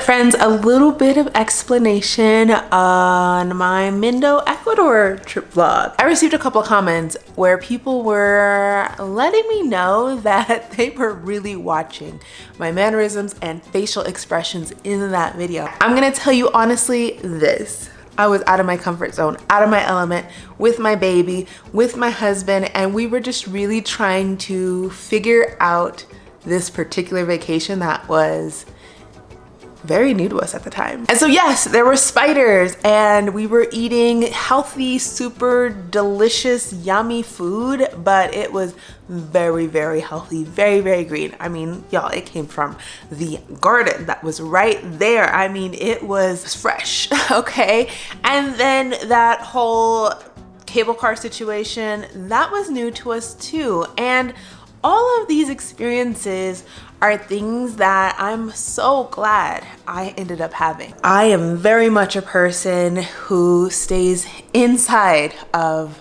friends, a little bit of explanation on my Mindo, Ecuador trip vlog. I received a couple comments where people were letting me know that they were really watching my mannerisms and facial expressions in that video. I'm gonna tell you honestly this. I was out of my comfort zone, out of my element, with my baby, with my husband, and we were just really trying to figure out this particular vacation that was very new to us at the time. And so yes, there were spiders and we were eating healthy, super delicious, yummy food, but it was very, very healthy, very, very green. I mean, y'all, it came from the garden that was right there. I mean, it was fresh, okay? And then that whole cable car situation, that was new to us too. And all of these experiences are things that I'm so glad I ended up having. I am very much a person who stays inside of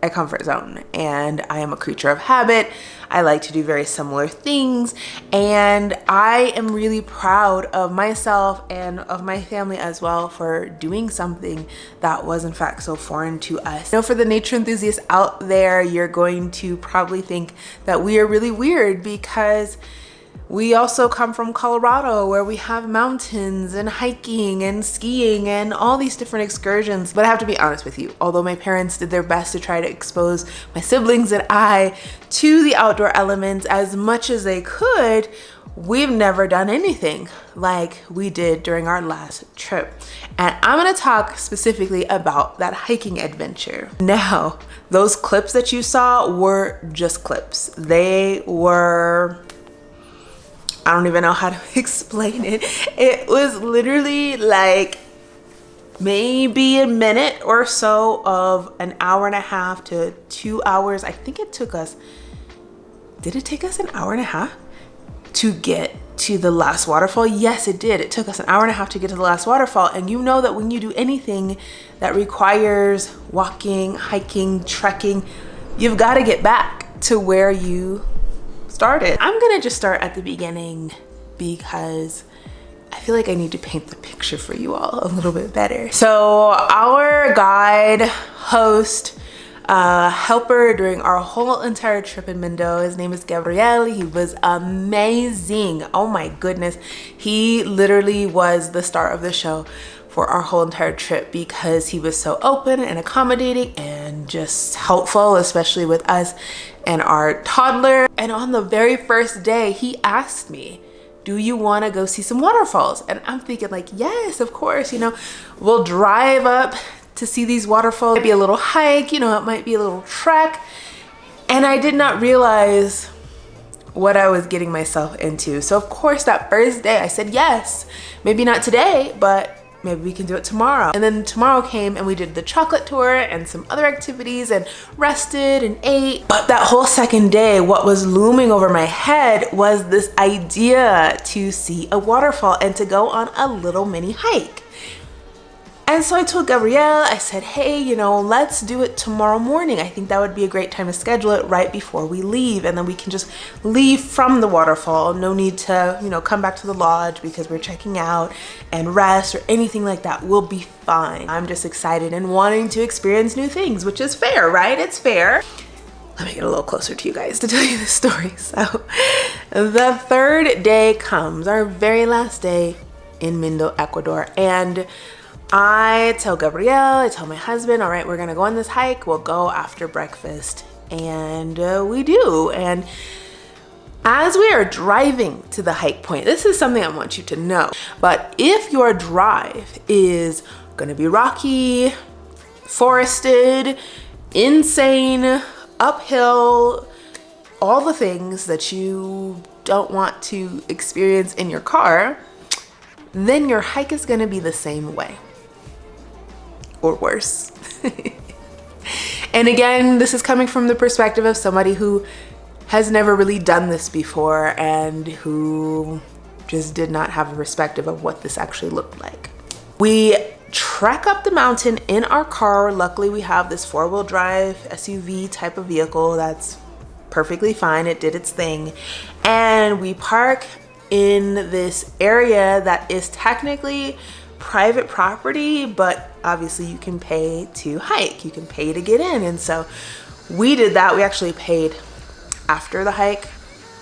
a comfort zone, and I am a creature of habit. I like to do very similar things, and I am really proud of myself and of my family as well for doing something that was in fact so foreign to us. You know, for the nature enthusiasts out there, you're going to probably think that we are really weird because we also come from Colorado, where we have mountains and hiking and skiing and all these different excursions. But I have to be honest with you, although my parents did their best to try to expose my siblings and I to the outdoor elements as much as they could, we've never done anything like we did during our last trip. And I'm gonna talk specifically about that hiking adventure. Now, those clips that you saw were just clips. They were, I don't even know how to explain it. It was literally like maybe a minute or so of an hour and a half to 2 hours. I think it took us, did it take us an hour and a half to get to the last waterfall? Yes, it did. It took us an hour and a half to get to the last waterfall. And you know that when you do anything that requires walking, hiking, trekking, you've got to get back to where you started. I'm gonna just start at the beginning because I feel like I need to paint the picture for you all a little bit better. So our guide, host, helper during our whole entire trip in Mindo, his name is Gabriel. He was amazing. Oh my goodness. He literally was the star of the show for our whole entire trip because he was so open and accommodating and just helpful, especially with us and our toddler. And on the very first day, he asked me, do you want to go see some waterfalls? And I'm thinking like, yes, of course, you know, we'll drive up to see these waterfalls. It might be a little hike, you know, it might be a little trek. And I did not realize what I was getting myself into. So of course, that first day I said, yes, maybe not today, but maybe we can do it tomorrow. And then tomorrow came and we did the chocolate tour and some other activities and rested and ate. But that whole second day, what was looming over my head was this idea to see a waterfall and to go on a little mini hike. And so I told Gabrielle, I said, hey, you know, let's do it tomorrow morning. I think that would be a great time to schedule it right before we leave. And then we can just leave from the waterfall. No need to, you know, come back to the lodge because we're checking out and rest or anything like that. We'll be fine. I'm just excited and wanting to experience new things, which is fair, right? It's fair. Let me get a little closer to you guys to tell you the story. So the third day comes, our very last day in Mindo, Ecuador. And I tell Gabrielle, I tell my husband, all right, we're gonna go on this hike. We'll go after breakfast. And we do. And as we are driving to the hike point, this is something I want you to know. But if your drive is gonna be rocky, forested, insane, uphill, all the things that you don't want to experience in your car, then your hike is gonna be the same way. Or worse. And again, this is coming from the perspective of somebody who has never really done this before and who just did not have a perspective of what this actually looked like. We trek up the mountain in our car. Luckily, we have this 4-wheel drive SUV type of vehicle that's perfectly fine. It did its thing. And we park in this area that is technically private property, but obviously you can pay to hike, you can pay to get in. And so we did that. We actually paid after the hike,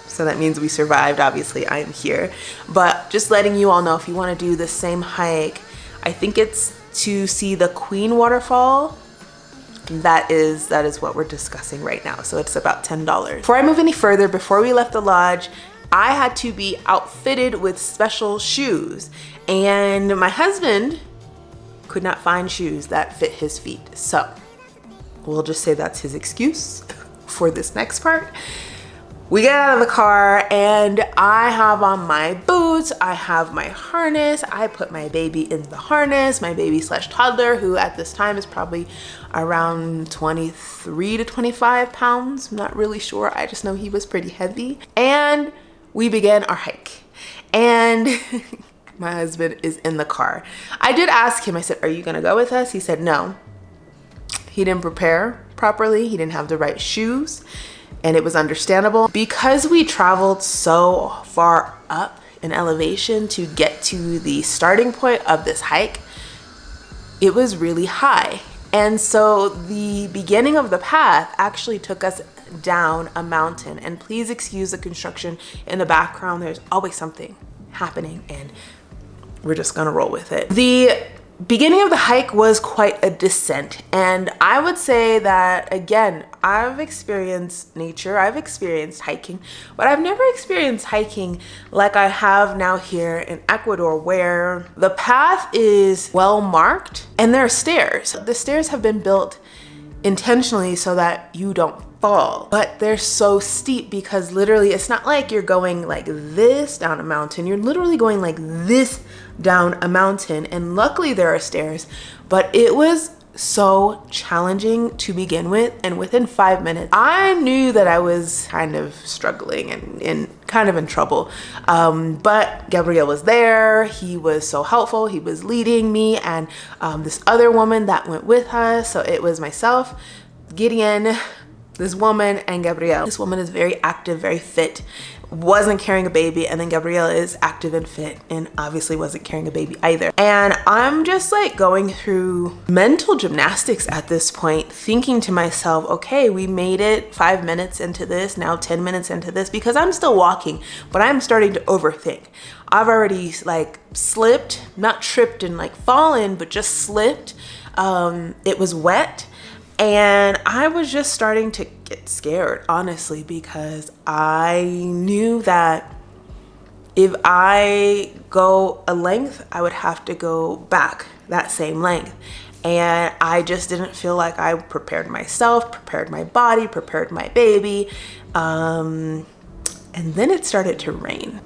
so that means we survived. Obviously I am here, but just letting you all know, if you want to do the same hike, I think it's to see the Queen waterfall. That is what we're discussing right now. So it's about $10. Before I move any further, before we left the lodge, I had to be outfitted with special shoes, and my husband could not find shoes that fit his feet. So we'll just say that's his excuse for this next part. We get out of the car and I have on my boots, I have my harness, I put my baby in the harness, my baby slash toddler, who at this time is probably around 23 to 25 pounds. I'm not really sure. I just know he was pretty heavy. And we began our hike. And my husband is in the car. I did ask him, I said, "Are you gonna go with us?" He said no. He didn't prepare properly. He didn't have the right shoes. And it was understandable because we traveled so far up in elevation to get to the starting point of this hike. It was really high. And so the beginning of the path actually took us down a mountain. And please excuse the construction in the background. There's always something happening and we're just gonna roll with it. The beginning of the hike was quite a descent, and I would say that, again, I've experienced nature, I've experienced hiking, but I've never experienced hiking like I have now here in Ecuador, where the path is well marked and there are stairs. The stairs have been built intentionally so that you don't fall, but they're so steep because literally it's not like you're going like this down a mountain, you're literally going like this down a mountain. And luckily there are stairs, but it was so challenging to begin with, and within 5 minutes I knew that I was kind of struggling and kind of in trouble, but Gabriel was there. He was so helpful. He was leading me and this other woman that went with us. So it was myself, Gideon, this woman, and Gabriel. This woman is very active, very fit, wasn't carrying a baby, and then Gabriel is active and fit and obviously wasn't carrying a baby either. And I'm just like going through mental gymnastics at this point, thinking to myself, okay, we made it 5 minutes into this, now 10 minutes into this, because I'm still walking, but I'm starting to overthink. I've already like slipped, not tripped and like fallen, but just slipped. It was wet. And I was just starting to get scared, honestly, because I knew that if I go a length, I would have to go back that same length. And I just didn't feel like I prepared myself, prepared my body, prepared my baby. And then it started to rain.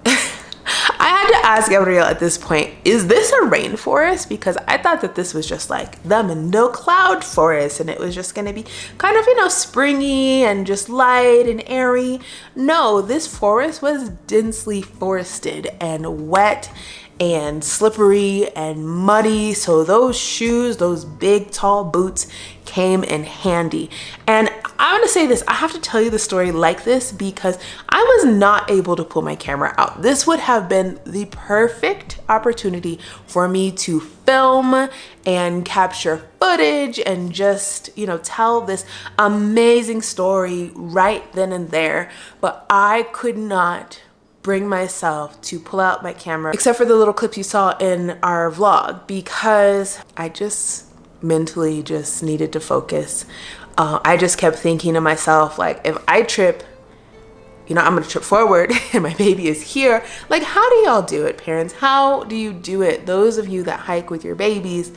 I had to ask Gabriel at this point, is this a rainforest? Because I thought that this was just like the Mindo cloud forest and it was just gonna be kind of, you know, springy and just light and airy. No, this forest was densely forested and wet and slippery and muddy. So those shoes, those big tall boots came in handy. And I want to say this, I have to tell you the story like this because I was not able to pull my camera out. This would have been the perfect opportunity for me to film and capture footage and just, you know, tell this amazing story right then and there. But I could not bring myself to pull out my camera, except for the little clips you saw in our vlog, because I just mentally just needed to focus. I just kept thinking to myself, like, if I trip, you know, I'm gonna trip forward and my baby is here. Like, how do y'all do it, parents? How do you do it? Those of you that hike with your babies,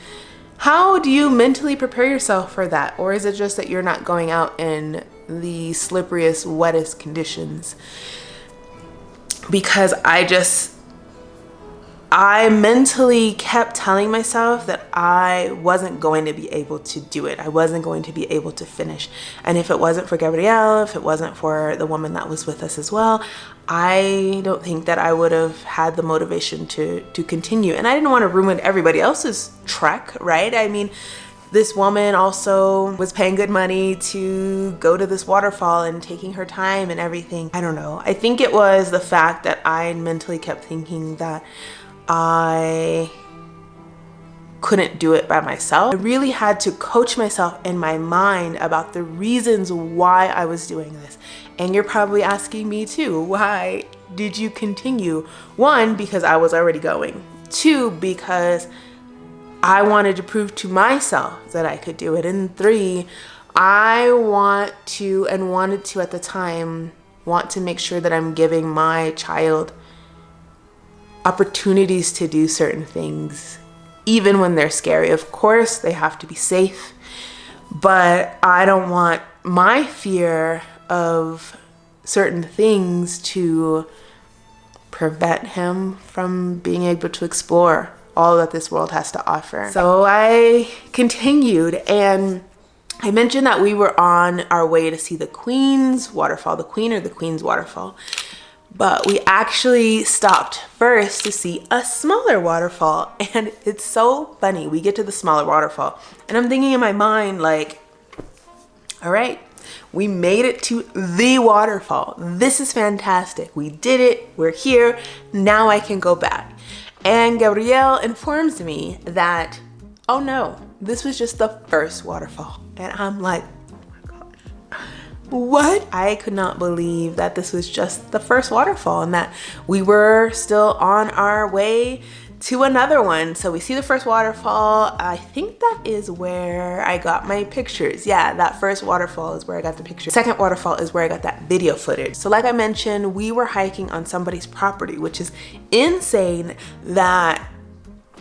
how do you mentally prepare yourself for that? Or is it just that you're not going out in the slipperiest, wettest conditions? Because I mentally kept telling myself that I wasn't going to be able to do it. I wasn't going to be able to finish. And if it wasn't for Gabrielle, if it wasn't for the woman that was with us as well, I don't think that I would have had the motivation to continue. And I didn't want to ruin everybody else's trek, right? I mean, this woman also was paying good money to go to this waterfall and taking her time and everything. I don't know. I think it was the fact that I mentally kept thinking that I couldn't do it by myself. I really had to coach myself in my mind about the reasons why I was doing this. And you're probably asking me too, why did you continue? 1, because I was already going. 2, because I wanted to prove to myself that I could do it. And 3, I wanted to at the time, want to make sure that I'm giving my child opportunities to do certain things, even when they're scary. Of course, they have to be safe, but I don't want my fear of certain things to prevent him from being able to explore all that this world has to offer. So I continued, and I mentioned that we were on our way to see the Queen's waterfall, the Queen or the Queen's waterfall. But we actually stopped first to see a smaller waterfall. And it's so funny. We get to the smaller waterfall and I'm thinking in my mind, like, all right, we made it to the waterfall. This is fantastic. We did it. We're here. Now I can go back. And Gabriel informs me that, oh no, this was just the first waterfall. And I'm like, what? I could not believe that this was just the first waterfall and that we were still on our way to another one. So we see the first waterfall. I think that is where I got my pictures. Yeah, that first waterfall is where I got the picture. Second waterfall is where I got that video footage. So like I mentioned, we were hiking on somebody's property, which is insane that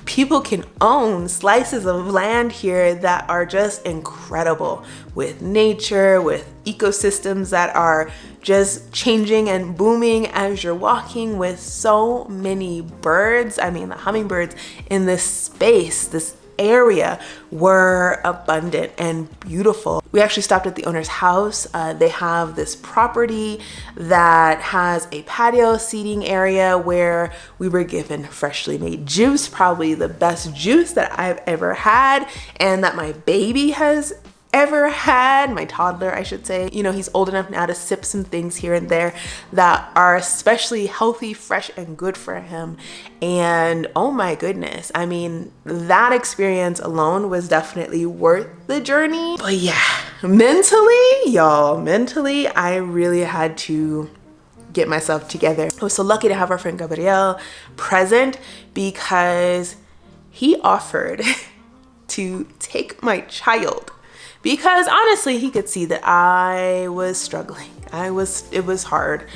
people can own slices of land here that are just incredible, with nature, with ecosystems that are just changing and booming as you're walking, with so many birds. I mean, the hummingbirds in this space, this area, were abundant and beautiful. We actually stopped at the owner's house. They have this property that has a patio seating area where we were given freshly made juice, probably the best juice that I've ever had and that my baby has ever had, my toddler, I should say. You know, he's old enough now to sip some things here and there that are especially healthy, fresh, and good for him. And oh my goodness, I mean, that experience alone was definitely worth the journey. But yeah, mentally, I really had to get myself together. I was so lucky to have our friend Gabriel present because he offered to take my child, because honestly, he could see that I was struggling. It was hard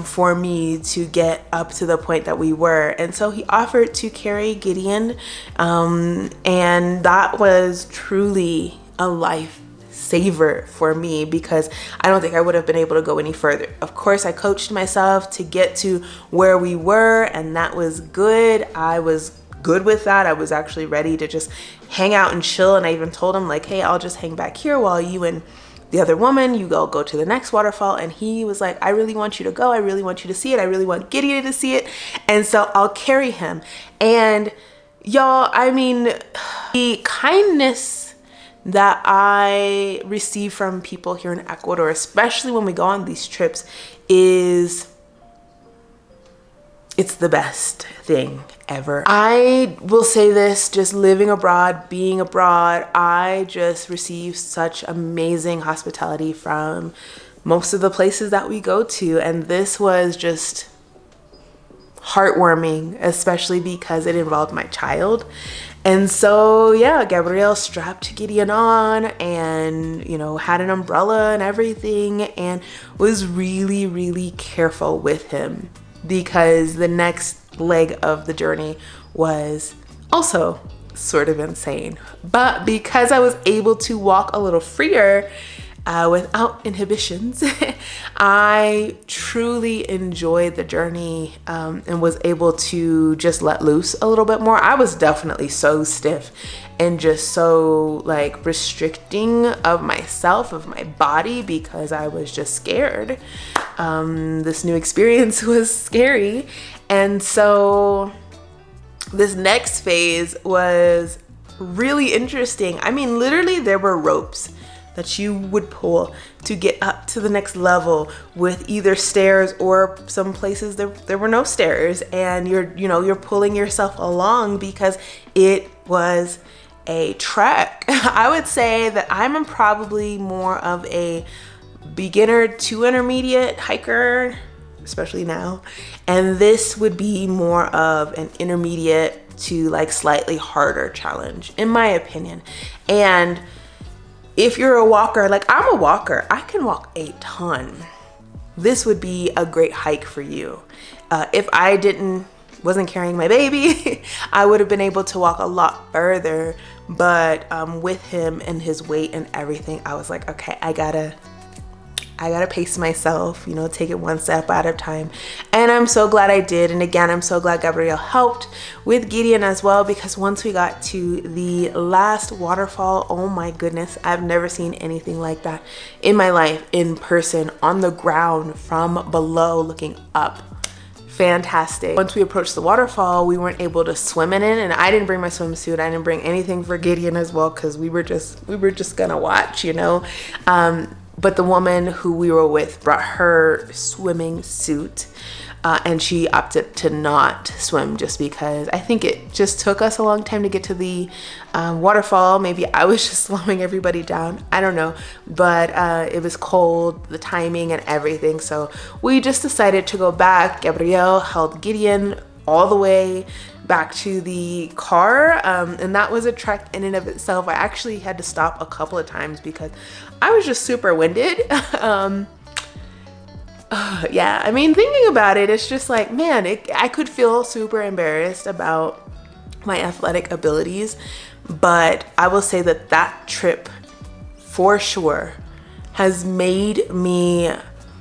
for me to get up to the point that we were. And so he offered to carry Gideon. And that was truly a life saver for me, because I don't think I would have been able to go any further. Of course, I coached myself to get to where we were, and that was good. I was good with that. I was actually ready to just hang out and chill. And I even told him, like, hey, I'll just hang back here while you and the other woman, you go to the next waterfall. And he was like, I really want you to go. I really want you to see it. I really want Gideon to see it. And so I'll carry him. And y'all, I mean, the kindness that I receive from people here in Ecuador, especially when we go on these trips, it's the best thing ever. I will say this, just living abroad, being abroad, I just receive such amazing hospitality from most of the places that we go to. And this was just heartwarming, especially because it involved my child. And so, yeah, Gabriel strapped Gideon on and, you know, had an umbrella and everything, and was really, really careful with him, because the next leg of the journey was also sort of insane. But because I was able to walk a little freer without inhibitions, I truly enjoyed the journey and was able to just let loose a little bit more. I was definitely so stiff and just so like restricting of myself, of my body, because I was just scared. This new experience was scary. And so this next phase was really interesting. I mean, literally there were ropes that you would pull to get up to the next level with either stairs, or some places there were no stairs, and you're pulling yourself along because it was a trek. I would say that I'm probably more of a beginner to intermediate hiker, especially now, and this would be more of an intermediate to like slightly harder challenge in my opinion. And if you're a walker, like I'm a walker, I can walk a ton. This would be a great hike for you. If I wasn't carrying my baby, I would have been able to walk a lot further. But with him and his weight and everything, I was like, okay, I gotta pace myself, take it one step at a time. And I'm so glad I did. And again, I'm so glad Gabrielle helped with Gideon as well, because once we got to the last waterfall, oh my goodness, I've never seen anything like that in my life in person, on the ground from below looking up. Fantastic. Once we approached the waterfall, we weren't able to swim in it, and I didn't bring my swimsuit. I didn't bring anything for Gideon as well, because we were just gonna watch, But the woman who we were with brought her swimming suit, and she opted to not swim just because I think it just took us a long time to get to the waterfall. Maybe I was just slowing everybody down. I don't know. But it was cold, the timing and everything. So we just decided to go back. Gabrielle held Gideon all the way back to the car, and that was a trek in and of itself. I actually had to stop a couple of times because I was just super winded. Yeah, I mean, thinking about it, it's just like, man, I could feel super embarrassed about my athletic abilities, but I will say that trip for sure has made me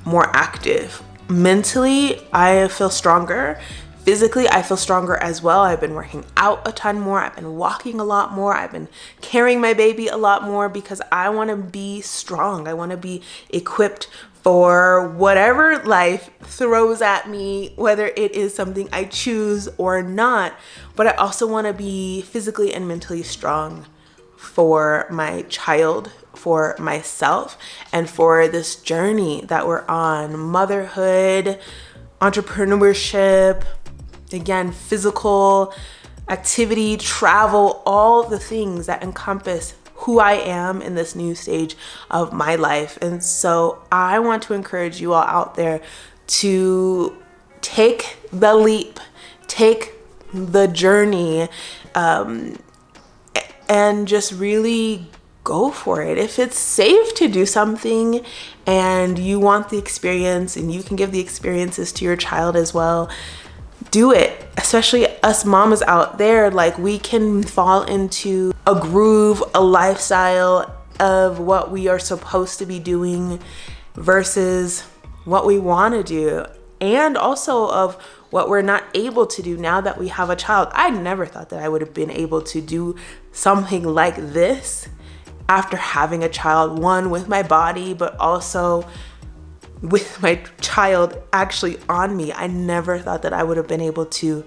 more active. Mentally, I feel stronger. Physically, I feel stronger as well. I've been working out a ton more. I've been walking a lot more. I've been carrying my baby a lot more because I want to be strong. I want to be equipped for whatever life throws at me, whether it is something I choose or not. But I also want to be physically and mentally strong for my child, for myself, and for this journey that we're on. Motherhood, entrepreneurship, again, physical activity, travel, all the things that encompass who I am in this new stage of my life. And so I want to encourage you all out there to take the leap, take the journey, and just really go for it. If it's safe to do something and you want the experience and you can give the experiences to your child as well, do it. Especially us mamas out there, like we can fall into a groove, a lifestyle of what we are supposed to be doing versus what we want to do, and also of what we're not able to do now that we have a child. I never thought that I would have been able to do something like this after having a child, one with my body, but also with my child actually on me. I never thought that I would have been able to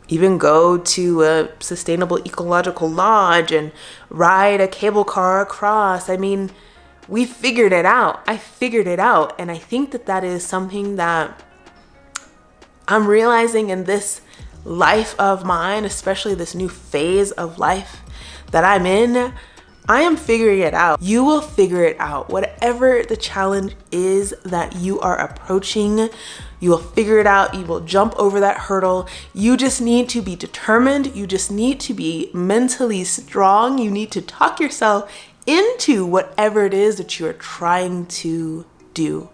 even go to a sustainable ecological lodge and ride a cable car across. I mean, we figured it out. I figured it out. And I think that that is something that I'm realizing in this life of mine, especially this new phase of life that I'm in. I am figuring it out. You will figure it out. Whatever the challenge is that you are approaching, you will figure it out. You will jump over that hurdle. You just need to be determined. You just need to be mentally strong. You need to talk yourself into whatever it is that you are trying to do,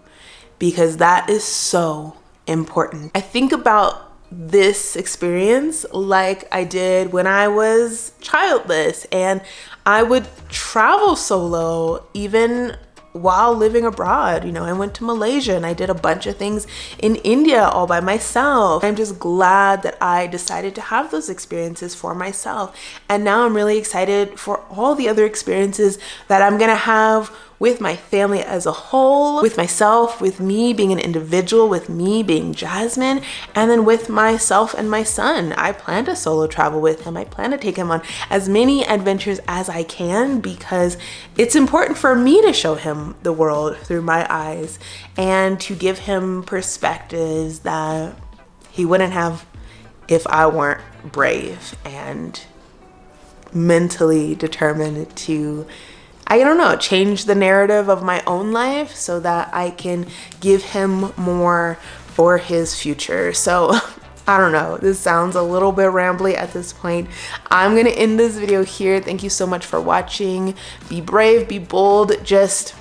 because that is so important. I think about this experience like I did when I was childless, and I would travel solo even while living abroad. You know, I went to Malaysia and I did a bunch of things in India all by myself. I'm just glad that I decided to have those experiences for myself. And now I'm really excited for all the other experiences that I'm gonna have with my family as a whole, with myself, with me being an individual, with me being Jasmine, and then with myself and my son. I plan to solo travel with him. I plan to take him on as many adventures as I can because it's important for me to show him the world through my eyes and to give him perspectives that he wouldn't have if I weren't brave and mentally determined to, I don't know, change the narrative of my own life so that I can give him more for his future. So I don't know, this sounds a little bit rambly at this point. I'm gonna end this video here. Thank you so much for watching. Be brave, be bold, just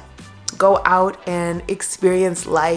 go out and experience life.